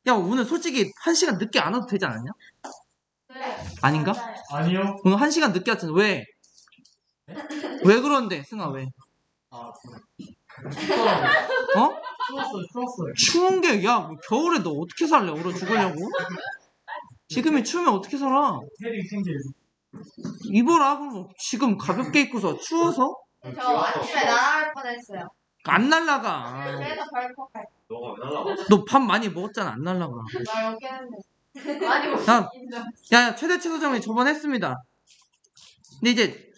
야, 오늘 솔직히 1시간 늦게 안 와도 되지 않았냐? 네. 아닌가? 맞아요. 아니요. 오늘 1시간 늦게 왔잖아. 왜? 왜 그런데, 승아, 왜? 아, 어? 추웠어요. 추운 게, 야, 뭐 겨울에 너 어떻게 살래? 얼어 죽으려고? 지금이 추우면 어떻게 살아? 헤딩 생길. 입어라, 그럼 지금 가볍게 입고서 추워서? 저 아침에 날아갈 뻔했어요. 안 날라가. 그래서 벌컥 할 너가 왜 날라가? 너 밥 많이 먹었잖아. 안 날라가. 나 여기 했는데. 아니, 뭐, 야, 인정. 야, 최대 최소 정리 저번에 했습니다. 근데 이제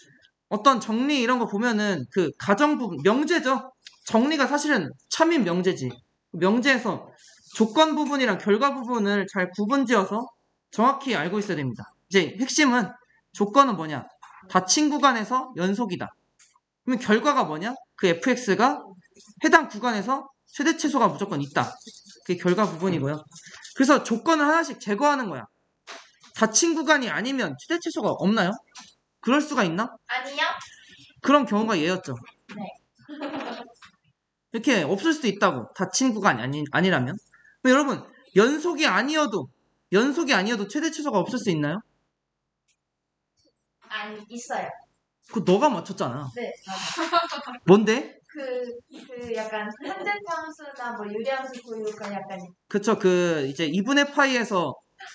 어떤 정리 이런 거 보면은 그 가정 부분, 명제죠? 정리가 사실은 참인 명제지. 명제에서 조건 부분이랑 결과 부분을 잘 구분 지어서 정확히 알고 있어야 됩니다. 이제 핵심은 조건은 뭐냐? 닫힌 구간에서 연속이다. 그러면 결과가 뭐냐? 그 fx가 해당 구간에서 최대 최소가 무조건 있다. 그게 결과 부분이고요. 그래서 조건을 하나씩 제거하는 거야. 닫힌 구간이 아니면 최대 최소가 없나요? 그럴 수가 있나? 아니요? 그런 경우가 얘였죠. 네. 이렇게 없을 수도 있다고. 닫힌 구간이 아니라면. 근데 여러분, 연속이 아니어도 최대 최소가 없을 수 있나요? 아니, 있어요. 그거 너가 맞췄잖아. 네. 뭔데? 그 약간 현재함수나 뭐 유리함수 구유가 약간 그쵸, 이제 2분의 파이에서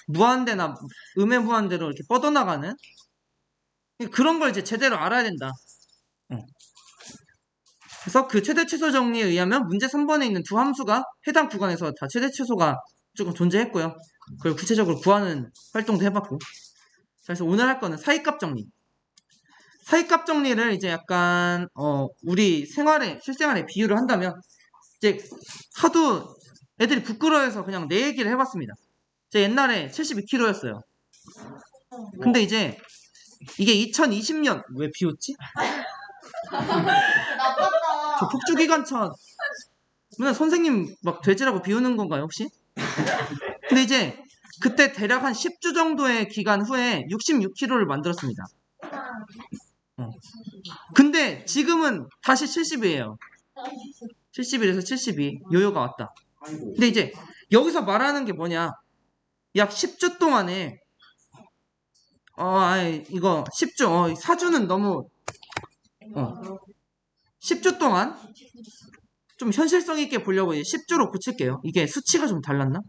무한대나 음의 무한대로 이렇게 뻗어나가는 그런 걸 이제 제대로 알아야 된다. 그래서 그 최대 최소 정리에 의하면 문제 3번에 있는 두 함수가 해당 구간에서 다 최대 최소가 조금 존재했고요. 그걸 구체적으로 구하는 활동도 해봤고. 그래서 오늘 할 거는 사이값 정리. 사이값 정리를 이제 약간 우리 실생활에 비유를 한다면 이제 하도 애들이 부끄러워해서 그냥 내 얘기를 해봤습니다. 제 옛날에 72kg였어요. 근데 이제 이게 2020년 왜 비웃지? 나빴다. 저 폭주기관차 맨날 선생님 막 돼지라고 비우는 건가요 혹시? 근데 이제 그때 대략 한 10주 정도의 기간 후에 66kg를 만들었습니다. 근데 지금은 다시 70이에요. 71에서 72 요요가 왔다. 근데 이제 여기서 말하는 게 뭐냐? 약 10주 동안에 이거 10주 4주는 너무 10주 동안 좀 현실성 있게 보려고 이제 10주로 고칠게요. 이게 수치가 좀 달랐나?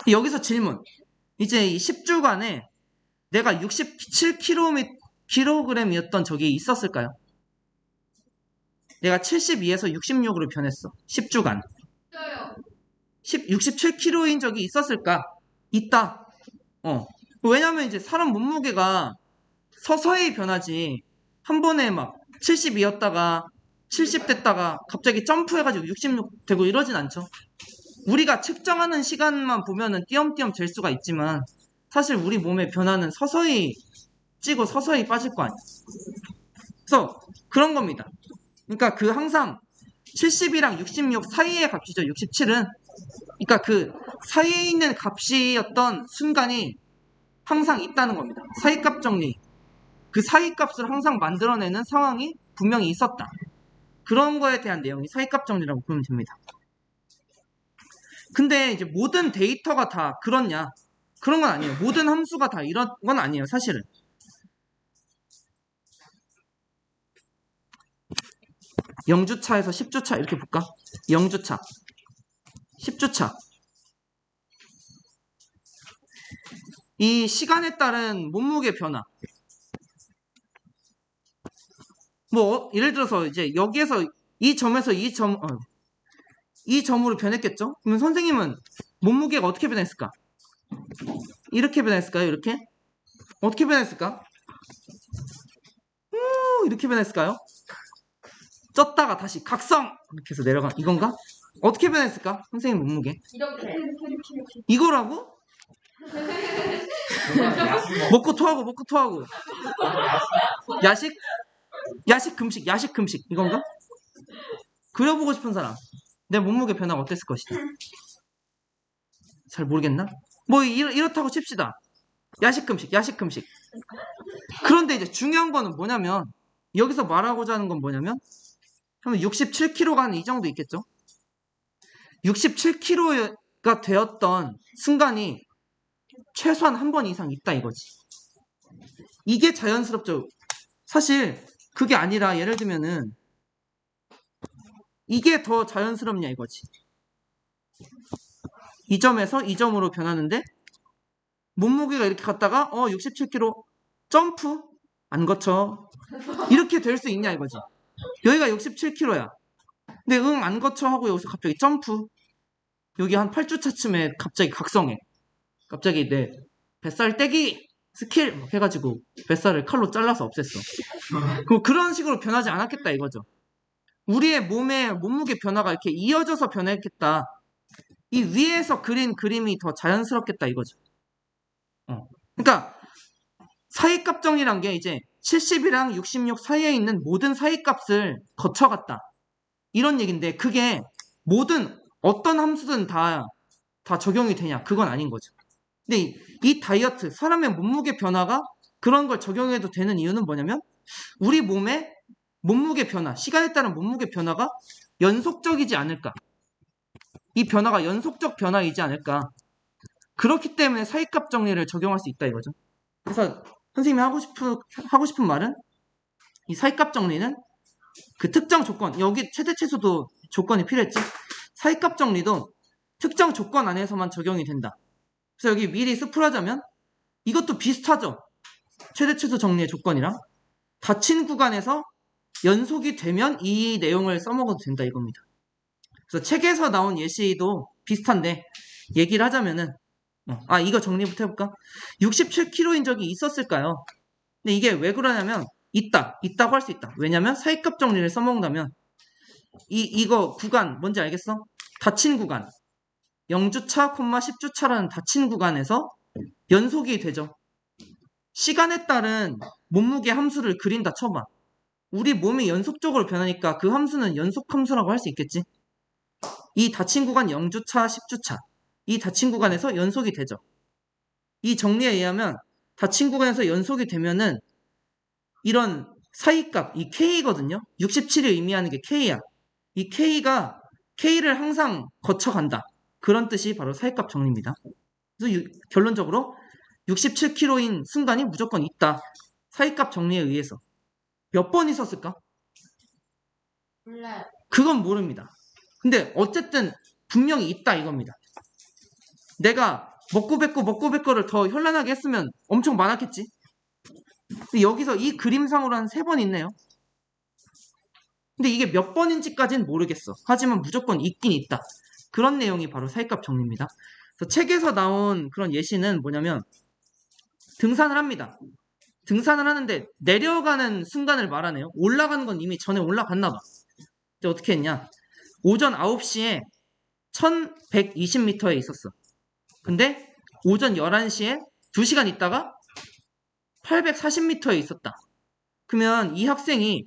여기서 질문. 이제 이 10주간에 내가 67kg이었던 적이 있었을까요? 내가 72에서 66으로 변했어. 10주간. 67kg인 적이 있었을까? 있다. 왜냐면 이제 사람 몸무게가 서서히 변하지. 한 번에 막 72였다가 70 됐다가 갑자기 점프해가지고 66 되고 이러진 않죠. 우리가 측정하는 시간만 보면은 띄엄띄엄 될 수가 있지만 사실 우리 몸의 변화는 서서히 찌고 서서히 빠질 거 아니야. 그래서 그런 겁니다. 그러니까 항상 70이랑 66 사이의 값이죠. 67은. 그러니까 그 사이에 있는 값이었던 순간이 항상 있다는 겁니다. 사이값 정리. 그 사이값을 항상 만들어내는 상황이 분명히 있었다. 그런 거에 대한 내용이 사이값 정리라고 보면 됩니다. 근데 이제 모든 데이터가 다 그렇냐? 그런 건 아니에요. 모든 함수가 다 이런 건 아니에요. 사실은. (0주차에서) (10주차) 이렇게 볼까? (0주차) (10주차) 이 시간에 따른 몸무게 변화. 뭐 예를 들어서 이제 여기에서 이 점에서 이 점으로 변했겠죠? 그러면 선생님은 몸무게가 어떻게 변했을까? 이렇게 변했을까요? 이렇게? 어떻게 변했을까? 이렇게 변했을까요? 쪘다가 다시 각성! 이렇게 해서 내려가 이건가? 어떻게 변했을까? 선생님 몸무게 이렇게. 이거라고? 먹고 토하고 야식 금식 이건가? 그려보고 싶은 사람 내 몸무게 변화가 어땠을 것이다. 잘 모르겠나? 뭐 이렇다고 칩시다. 야식 금식 그런데 이제 중요한 거는 뭐냐면 여기서 말하고자 하는 건 뭐냐면 67kg가 한 이 정도 있겠죠? 67kg가 되었던 순간이 최소한 한 번 이상 있다 이거지. 이게 자연스럽죠. 사실 그게 아니라 예를 들면은 이게 더 자연스럽냐 이거지. 이 점에서 이 점으로 변하는데 몸무게가 이렇게 갔다가 67kg 점프 안 거쳐 이렇게 될 수 있냐 이거지. 여기가 67kg야. 근데 안 거쳐 하고 여기서 갑자기 점프. 여기 한 8주차쯤에 갑자기 각성해. 갑자기 내 뱃살 떼기 스킬 막 해가지고 뱃살을 칼로 잘라서 없앴어. 그런 식으로 변하지 않았겠다 이거죠. 우리의 몸의 몸무게 변화가 이렇게 이어져서 변했겠다. 이 위에서 그린 그림이 더 자연스럽겠다 이거죠. 그러니까 사이값 정리란 게 이제 70이랑 66 사이에 있는 모든 사이값을 거쳐갔다. 이런 얘기인데 그게 모든 어떤 함수든 다 적용이 되냐? 그건 아닌 거죠. 근데 이 다이어트, 사람의 몸무게 변화가 그런 걸 적용해도 되는 이유는 뭐냐면 우리 몸의 몸무게 변화, 시간에 따른 몸무게 변화가 연속적이지 않을까. 이 변화가 연속적 변화이지 않을까. 그렇기 때문에 사이값 정리를 적용할 수 있다 이거죠. 그래서 선생님이 하고 싶은 말은 이 사이값 정리는 그 특정 조건, 여기 최대 최소도 조건이 필요했지. 사이값 정리도 특정 조건 안에서만 적용이 된다. 그래서 여기 미리 스풀하자면 이것도 비슷하죠. 최대 최소 정리의 조건이랑 닫힌 구간에서 연속이 되면 이 내용을 써먹어도 된다 이겁니다. 그래서 책에서 나온 예시도 비슷한데 얘기를 하자면은 이거 정리부터 해볼까? 67kg인 적이 있었을까요? 근데 이게 왜 그러냐면 있다고 할 수 있다. 왜냐면 사이값 정리를 써먹는다면 이거 구간 뭔지 알겠어? 닫힌 구간 0주차, 10주차라는 닫힌 구간에서 연속이 되죠. 시간에 따른 몸무게 함수를 그린다 쳐봐. 우리 몸이 연속적으로 변하니까 그 함수는 연속 함수라고 할 수 있겠지. 이 닫힌 구간 0주차, 10주차 이 닫힌 구간에서 연속이 되죠. 이 정리에 의하면 닫힌 구간에서 연속이 되면은 이런 사이값, 이 K거든요. 67을 의미하는 게 K야. 이 K를 항상 거쳐간다. 그런 뜻이 바로 사이값 정리입니다. 그래서 결론적으로 67kg인 순간이 무조건 있다. 사이값 정리에 의해서. 몇 번 있었을까? 몰라요. 그건 모릅니다. 근데 어쨌든 분명히 있다 이겁니다. 내가 먹고 뱉고를 더 현란하게 했으면 엄청 많았겠지. 근데 여기서 이 그림상으로 한 3번 있네요. 근데 이게 몇 번인지까지는 모르겠어. 하지만 무조건 있긴 있다. 그런 내용이 바로 사이값 정리입니다. 그래서 책에서 나온 그런 예시는 뭐냐면 등산을 합니다. 등산을 하는데 내려가는 순간을 말하네요. 올라가는 건 이미 전에 올라갔나 봐. 근데 어떻게 했냐? 오전 9시에 1120m에 있었어. 근데 오전 11시에 2시간 있다가 840m에 있었다. 그러면 이 학생이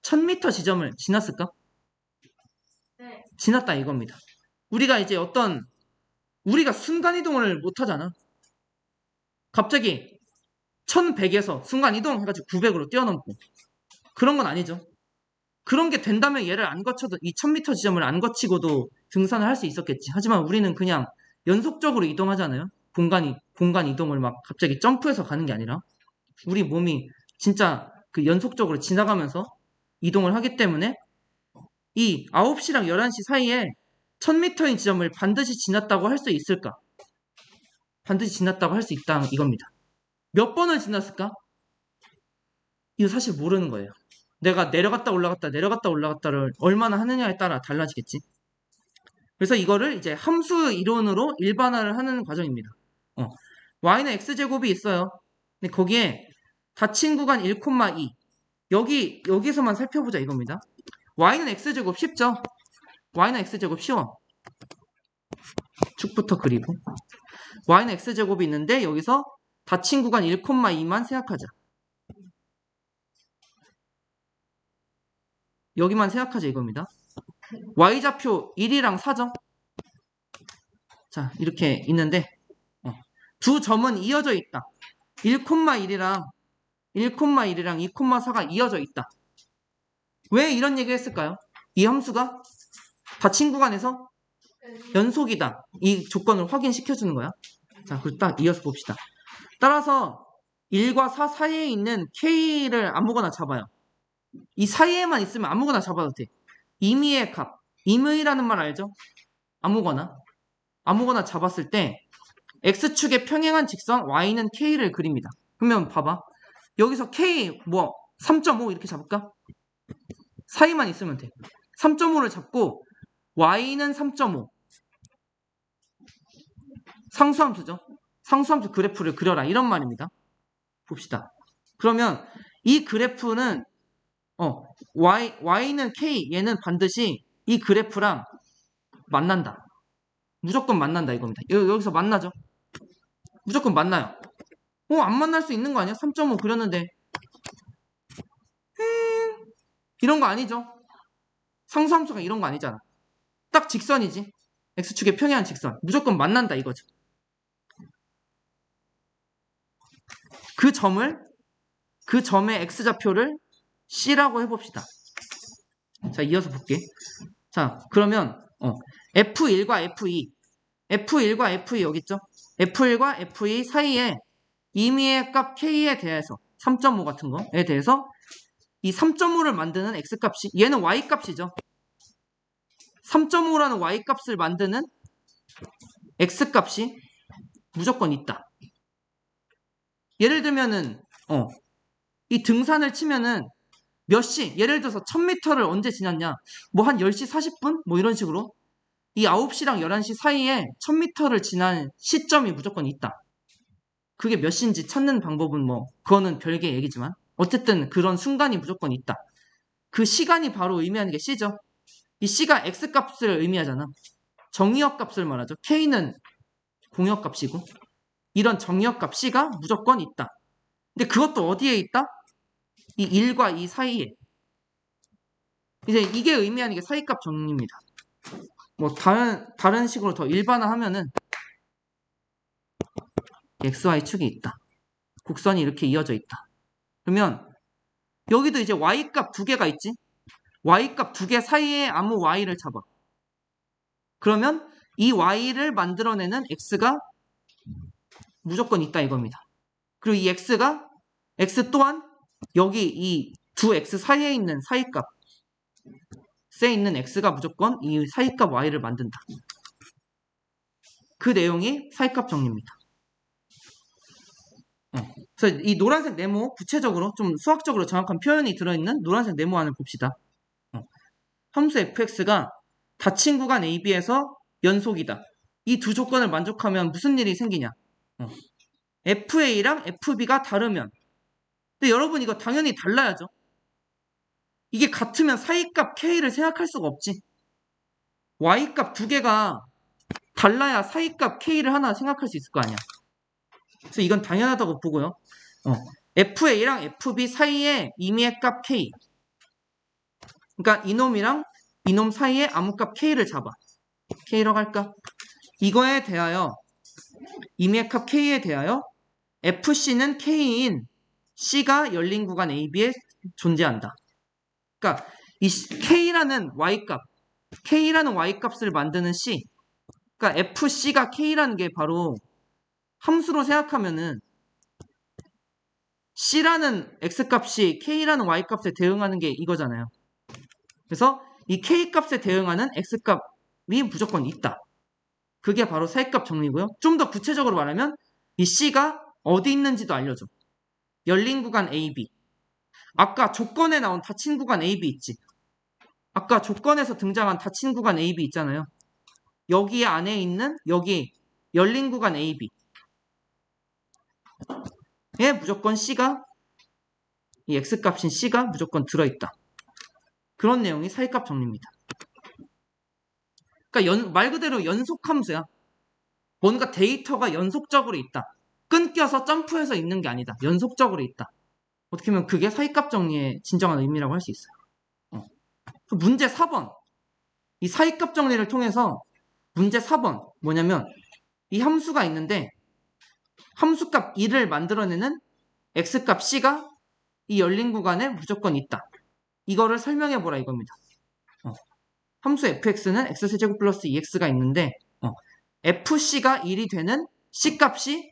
1000m 지점을 지났을까? 네. 지났다 이겁니다. 우리가 이제 우리가 순간이동을 못하잖아. 갑자기 1100에서 순간이동 해가지고 900으로 뛰어넘고 그런 건 아니죠. 그런 게 된다면 얘를 안 거쳐도 이 1000m 지점을 안 거치고도 등산을 할 수 있었겠지. 하지만 우리는 그냥 연속적으로 이동하잖아요. 공간 이동을 막 갑자기 점프해서 가는 게 아니라 우리 몸이 진짜 그 연속적으로 지나가면서 이동을 하기 때문에 이 9시랑 11시 사이에 1000m인 지점을 반드시 지났다고 할 수 있을까? 반드시 지났다고 할 수 있다 이겁니다. 몇 번을 지났을까? 이거 사실 모르는 거예요. 내가 내려갔다 올라갔다를 얼마나 하느냐에 따라 달라지겠지. 그래서 이거를 이제 함수 이론으로 일반화를 하는 과정입니다. y는 x제곱이 있어요. 근데 거기에 닫힌 구간 1,2 여기서만 살펴보자 이겁니다. y는 x제곱 쉽죠? y는 x제곱 쉬워. 축부터 그리고 y는 x제곱이 있는데 여기서 닫힌 구간 1,2만 생각하자. 여기만 생각하자 이겁니다. y좌표 1이랑 4점. 자 이렇게 있는데 두 점은 이어져 있다. 1,1이랑 2,4가 이어져 있다. 왜 이런 얘기를 했을까요? 이 함수가 닫힌 구간에서 연속이다. 이 조건을 확인시켜주는 거야. 자, 그리고 딱 이어서 봅시다. 따라서 1과 4 사이에 있는 K를 아무거나 잡아요. 이 사이에만 있으면 아무거나 잡아도 돼. 임의의 값. 임의라는 말 알죠? 아무거나 잡았을 때 X축에 평행한 직선 Y는 K를 그립니다. 그러면 봐봐. 여기서 K 3.5 이렇게 잡을까? 사이만 있으면 돼. 3.5를 잡고 Y는 3.5. 상수함수죠. 상수함수 그래프를 그려라. 이런 말입니다. 봅시다. 그러면 이 그래프는 Y는 K, 얘는 반드시 이 그래프랑 만난다. 무조건 만난다 이겁니다. 여기서 만나죠. 무조건 만나요. 안 만날 수 있는 거 아니야? 3.5 그렸는데 이런 거 아니죠? 상수함수가 이런 거 아니잖아. 딱 직선이지. X축에 평행한 직선. 무조건 만난다 이거죠. 그 점의 X좌표를 C라고 해봅시다. 자, 이어서 볼게. 자, 그러면 F1과 F2 여기 있죠? F1과 F2 사이에 임의의 값 K에 대해서 3.5 같은 거에 대해서 이 3.5를 만드는 X값이 얘는 Y값이죠. 3.5라는 Y값을 만드는 X값이 무조건 있다. 예를 들면은 이 등산을 치면은 몇 시, 예를 들어서 1000m를 언제 지났냐, 뭐 한 10시 40분? 뭐 이런 식으로 이 9시랑 11시 사이에 1000m를 지난 시점이 무조건 있다. 그게 몇 시인지 찾는 방법은 그거는 별개의 얘기지만 어쨌든 그런 순간이 무조건 있다. 그 시간이 바로 의미하는 게 C죠. 이 C가 X값을 의미하잖아. 정의역값을 말하죠. K는 공역값이고 이런 정의역값 C가 무조건 있다. 근데 그것도 어디에 있다? 이 1과 2 사이에. 이제 이게 의미하는 게 사이값 정리입니다. 다른 식으로 더 일반화하면은 XY축이 있다. 곡선이 이렇게 이어져 있다. 그러면 여기도 이제 Y값 두 개가 있지? Y값 두 개 사이에 아무 Y를 잡아. 그러면 이 Y를 만들어내는 X가 무조건 있다 이겁니다. 그리고 이 X 또한 여기 이 두 X 사이에 있는 사이값 에 있는 X가 무조건 이 사이값 Y를 만든다. 그 내용이 사이값 정리입니다. 그래서 이 노란색 네모 구체적으로 좀 수학적으로 정확한 표현이 들어있는 노란색 네모안을 봅시다. 함수 fx가 닫힌 구간 AB에서 연속이다. 이 두 조건을 만족하면 무슨 일이 생기냐? FA랑 FB가 다르면. 근데 여러분 이거 당연히 달라야죠. 이게 같으면 사이값 K를 생각할 수가 없지. Y값 두 개가 달라야 사이값 K를 하나 생각할 수 있을 거 아니야. 그래서 이건 당연하다고 보고요. FA랑 FB 사이에 임의의 값 K. 그러니까 이놈이랑 이놈 사이에 아무 값 K를 잡아. K라고 할까? 이거에 대하여 임의의 값 K에 대하여 FC는 K인 C가 열린 구간 AB에 존재한다. 그러니까 이 K라는 Y값을 만드는 C. 그러니까 FC가 K라는 게 바로 함수로 생각하면은 C라는 X값이 K라는 Y값에 대응하는 게 이거잖아요. 그래서 이 K값에 대응하는 X값이 무조건 있다. 그게 바로 사이값 정리고요. 좀 더 구체적으로 말하면 이 C가 어디 있는지도 알려줘. 열린 구간 AB. 아까 조건에 나온 닫힌 구간 AB 있지. 아까 조건에서 등장한 닫힌 구간 AB 있잖아요. 여기 안에 있는 여기 열린 구간 AB. 에 무조건 C가 이 X값인 C가 무조건 들어있다. 그런 내용이 사이값 정리입니다. 그러니까 말 그대로 연속함수야. 뭔가 데이터가 연속적으로 있다. 끊겨서 점프해서 있는 게 아니다. 연속적으로 있다. 어떻게 보면 그게 사이값 정리의 진정한 의미라고 할 수 있어요. 문제 4번. 이 사이값 정리를 통해서 문제 4번 뭐냐면 이 함수가 있는데 함수값 2를 만들어내는 X값 C가 이 열린 구간에 무조건 있다. 이거를 설명해보라 이겁니다. 함수 fx는 x세제곱 플러스 2x가 있는데 fc가 1이 되는 c값이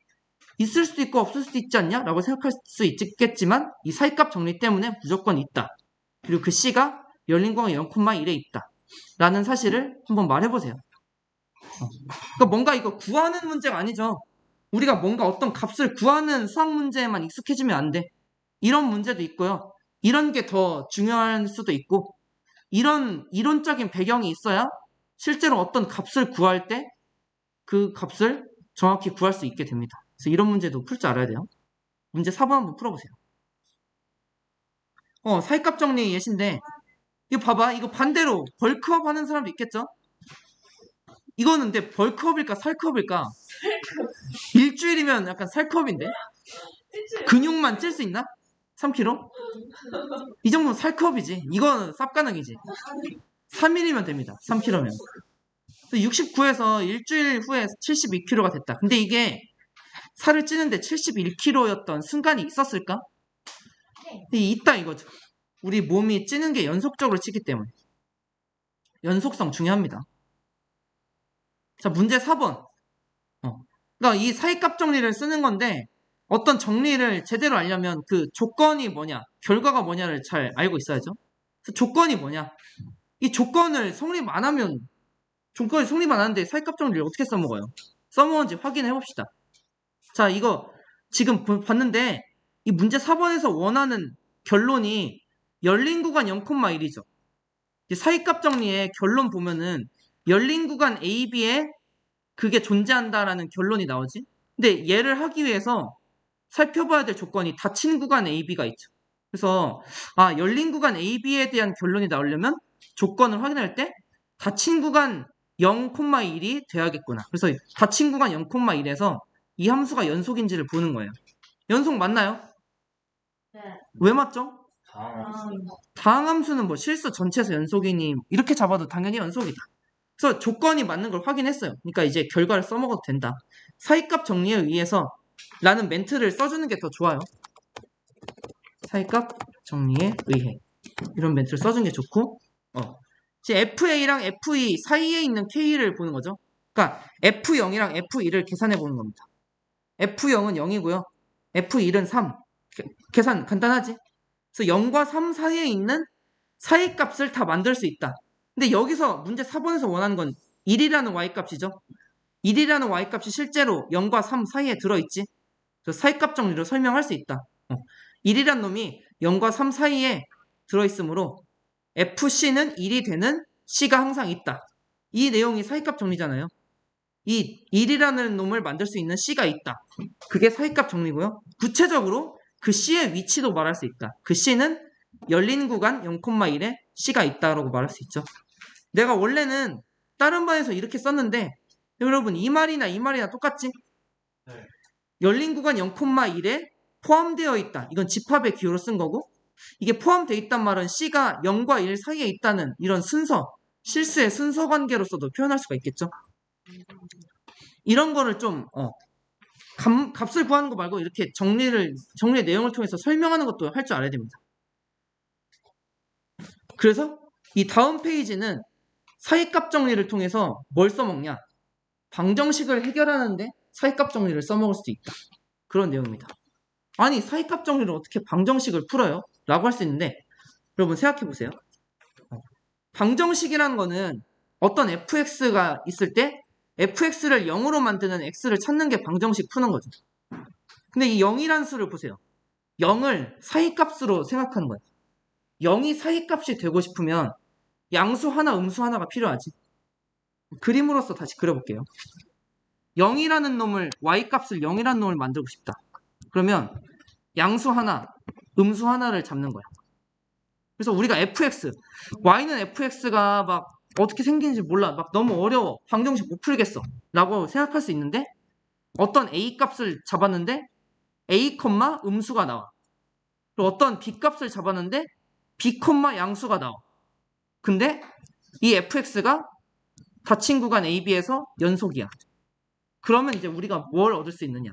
있을 수도 있고 없을 수도 있지 않냐? 라고 생각할 수 있겠지만 이 사이값 정리 때문에 무조건 있다. 그리고 그 c가 열린 공간 0,1에 있다. 라는 사실을 한번 말해보세요. 그러니까 뭔가 이거 구하는 문제가 아니죠. 우리가 뭔가 어떤 값을 구하는 수학 문제에만 익숙해지면 안 돼. 이런 문제도 있고요. 이런 게 더 중요할 수도 있고 이런 이론적인 배경이 있어야 실제로 어떤 값을 구할 때 그 값을 정확히 구할 수 있게 됩니다. 그래서 이런 문제도 풀 줄 알아야 돼요. 문제 4번 한번 풀어보세요. 사이값 정리 예시인데 이거 봐봐. 이거 반대로 벌크업 하는 사람도 있겠죠? 이거는 근데 벌크업일까 살크업일까? 일주일이면 약간 살크업인데? 근육만 찔 수 있나? 3kg? 이 정도면 살크업이지. 이거는 쌉가능이지. 3일이면 됩니다. 3kg면. 69에서 일주일 후에 72kg가 됐다. 근데 이게 살을 찌는데 71kg였던 순간이 있었을까? 있다 이거죠. 우리 몸이 찌는 게 연속적으로 찌기 때문에. 연속성 중요합니다. 자, 문제 4번. 그러니까 이 사이값 정리를 쓰는 건데 어떤 정리를 제대로 알려면 그 조건이 뭐냐, 결과가 뭐냐를 잘 알고 있어야죠. 그래서 조건이 뭐냐? 이 조건을 성립 안 하면 조건이 성립 안 하는데 사이값 정리를 어떻게 써먹어요? 써먹은지 확인해 봅시다. 자, 이거 지금 봤는데 이 문제 4번에서 원하는 결론이 열린 구간 0,1이죠. 사이값 정리의 결론 보면은 열린 구간 AB에 그게 존재한다라는 결론이 나오지. 근데 얘를 하기 위해서 살펴봐야 될 조건이 닫힌 구간 AB가 있죠. 그래서 열린 구간 AB에 대한 결론이 나오려면 조건을 확인할 때 닫힌 구간 0,1이 돼야겠구나. 그래서 닫힌 구간 0,1에서 이 함수가 연속인지를 보는 거예요. 연속 맞나요? 네. 왜 맞죠? 아, 다항함수는 뭐 실수 전체에서 연속이니 이렇게 잡아도 당연히 연속이다. 그래서 조건이 맞는 걸 확인했어요. 그러니까 이제 결과를 써먹어도 된다. 사이값 정리에 의해서 라는 멘트를 써주는 게 더 좋아요. 사이값 정리에 의해 이런 멘트를 써주는 게 좋고 이제 FA랑 FE 사이에 있는 K를 보는 거죠. 그러니까 F0이랑 F1을 계산해 보는 겁니다. F0은 0이고요. F1은 3. 계산 간단하지? 그래서 0과 3 사이에 있는 사이값을 다 만들 수 있다. 근데 여기서 문제 4번에서 원하는 건 1이라는 y값이죠. 1이라는 y값이 실제로 0과 3 사이에 들어있지. 그래서 사이값 정리로 설명할 수 있다. 1이란 놈이 0과 3 사이에 들어있으므로 FC는 1이 되는 C가 항상 있다. 이 내용이 사이값 정리잖아요. 이 1이라는 놈을 만들 수 있는 C가 있다. 그게 사이값 정리고요. 구체적으로 그 C의 위치도 말할 수 있다. 그 C는 열린 구간 0,1에 C가 있다라고 말할 수 있죠. 내가 원래는 다른 반에서 이렇게 썼는데 여러분 이 말이나 이 말이나 똑같지? 네. 열린 구간 0,1에 포함되어 있다. 이건 집합의 기호로 쓴 거고 이게 포함되어 있단 말은 C가 0과 1 사이에 있다는 이런 순서, 실수의 순서 관계로서도 표현할 수가 있겠죠. 이런 거를 좀 값을 구하는 거 말고 이렇게 정리의 내용을 통해서 설명하는 것도 할 줄 알아야 됩니다. 그래서 이 다음 페이지는 사이값 정리를 통해서 뭘 써먹냐? 방정식을 해결하는데 사이값 정리를 써먹을 수도 있다. 그런 내용입니다. 아니 사이값 정리를 어떻게 방정식을 풀어요? 라고 할 수 있는데 여러분 생각해보세요. 방정식이라는 거는 어떤 fx가 있을 때 fx를 0으로 만드는 x를 찾는 게 방정식 푸는 거죠. 근데 이 0이라는 수를 보세요. 0을 사이값으로 생각하는 거예요. 0이 사이값이 되고 싶으면 양수 하나, 음수 하나가 필요하지. 그림으로서 다시 그려볼게요. 0이라는 놈을, y값을 0이라는 놈을 만들고 싶다. 그러면 양수 하나, 음수 하나를 잡는 거야. 그래서 우리가 fx, y는 fx가 막 어떻게 생기는지 몰라. 막 너무 어려워. 방정식 못 풀겠어. 라고 생각할 수 있는데 어떤 a 값을 잡았는데 a, 음수가 나와. 그리고 어떤 b 값을 잡았는데 b, 양수가 나와. 근데 이 fx가 닫힌 구간 AB에서 연속이야. 그러면 이제 우리가 뭘 얻을 수 있느냐?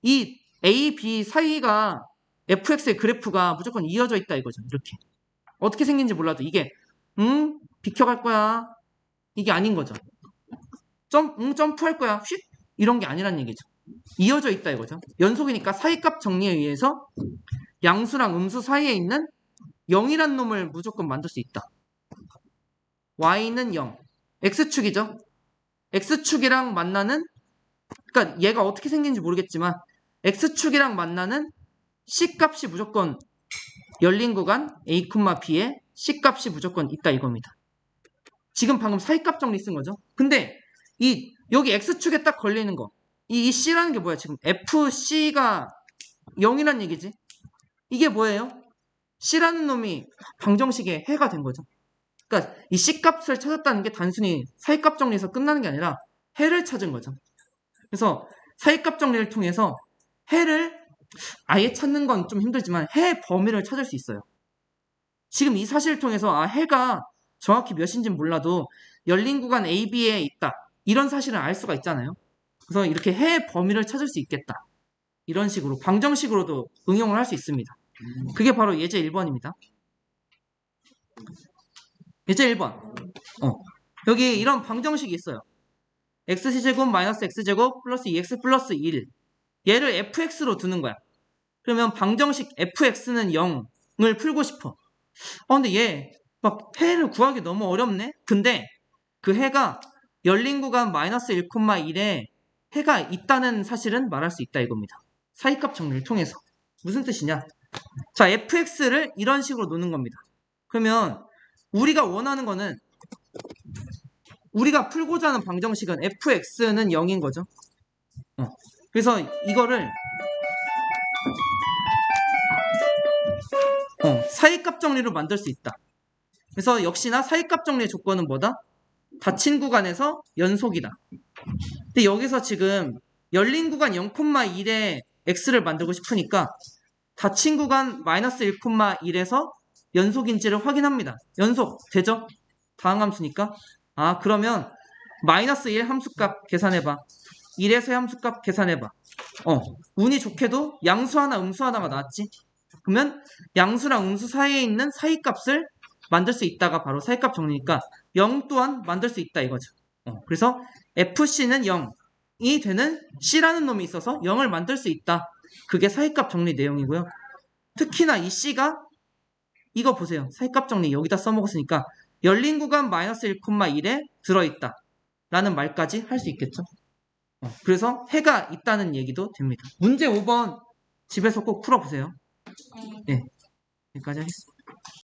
이 A, B 사이가 fx의 그래프가 무조건 이어져 있다 이거죠. 이렇게. 어떻게 생긴지 몰라도 이게 비켜갈 거야. 이게 아닌 거죠. 점프할 거야. 휙! 이런 게 아니란 얘기죠. 이어져 있다 이거죠. 연속이니까 사이값 정리에 의해서 양수랑 음수 사이에 있는 0이란 놈을 무조건 만들 수 있다. y는 0. x축이죠. x축이랑 만나는, 그러니까 얘가 어떻게 생긴지 모르겠지만 x축이랑 만나는 c값이 무조건 열린 구간 a, b에 c값이 무조건 있다 이겁니다. 지금 방금 사이값 정리 쓴 거죠. 근데 여기 x축에 딱 걸리는 거, 이 c라는 게 뭐야? 지금 fc가 0이란 얘기지. 이게 뭐예요? c라는 놈이 방정식의 해가 된 거죠. 그러니까 이 c값을 찾았다는 게 단순히 사이값 정리에서 끝나는 게 아니라 해를 찾은 거죠. 그래서 사이값 정리를 통해서 해를 아예 찾는 건 좀 힘들지만 해 범위를 찾을 수 있어요. 지금 이 사실을 통해서 해가 정확히 몇인지는 몰라도 열린 구간 AB에 있다. 이런 사실을 알 수가 있잖아요. 그래서 이렇게 해 범위를 찾을 수 있겠다. 이런 식으로 방정식으로도 응용을 할 수 있습니다. 그게 바로 예제 1번입니다. 예제 1번. 여기 이런 방정식이 있어요. x제곱 마이너스 x제곱 플러스 2x 플러스 1. 얘를 fx로 두는 거야. 그러면 방정식 fx는 0을 풀고 싶어. 근데 얘 막 해를 구하기 너무 어렵네? 근데 그 해가 열린 구간 마이너스 1,1에 해가 있다는 사실은 말할 수 있다 이겁니다. 사이값 정리를 통해서. 무슨 뜻이냐? 자, fx를 이런 식으로 놓는 겁니다. 그러면 우리가 원하는 거는, 우리가 풀고자 하는 방정식은 fx는 0인 거죠. 그래서 이거를 사이값 정리로 만들 수 있다. 그래서 역시나 사이값 정리의 조건은 뭐다? 닫힌 구간에서 연속이다. 근데 여기서 지금 열린 구간 0,1에 x를 만들고 싶으니까 닫힌 구간 마이너스 1,1에서 연속인지를 확인합니다. 연속 되죠? 다항함수니까. 그러면 마이너스 1 함수값 계산해봐. 1에서의 함수값 계산해봐. 운이 좋게도 양수 하나 음수 하나가 나왔지. 그러면 양수랑 음수 사이에 있는 사이값을 만들 수 있다가 바로 사이값 정리니까 0 또한 만들 수 있다 이거죠. 그래서 fc는 0이 되는 c라는 놈이 있어서 0을 만들 수 있다. 그게 사이값 정리 내용이고요. 특히나 이 c가 이거 보세요. 사이값 정리 여기다 써먹었으니까 열린 구간 마이너스 1,1에 들어있다 라는 말까지 할 수 있겠죠. 그래서 해가 있다는 얘기도 됩니다. 문제 5번 집에서 꼭 풀어보세요. 네, 여기까지 하겠습니다.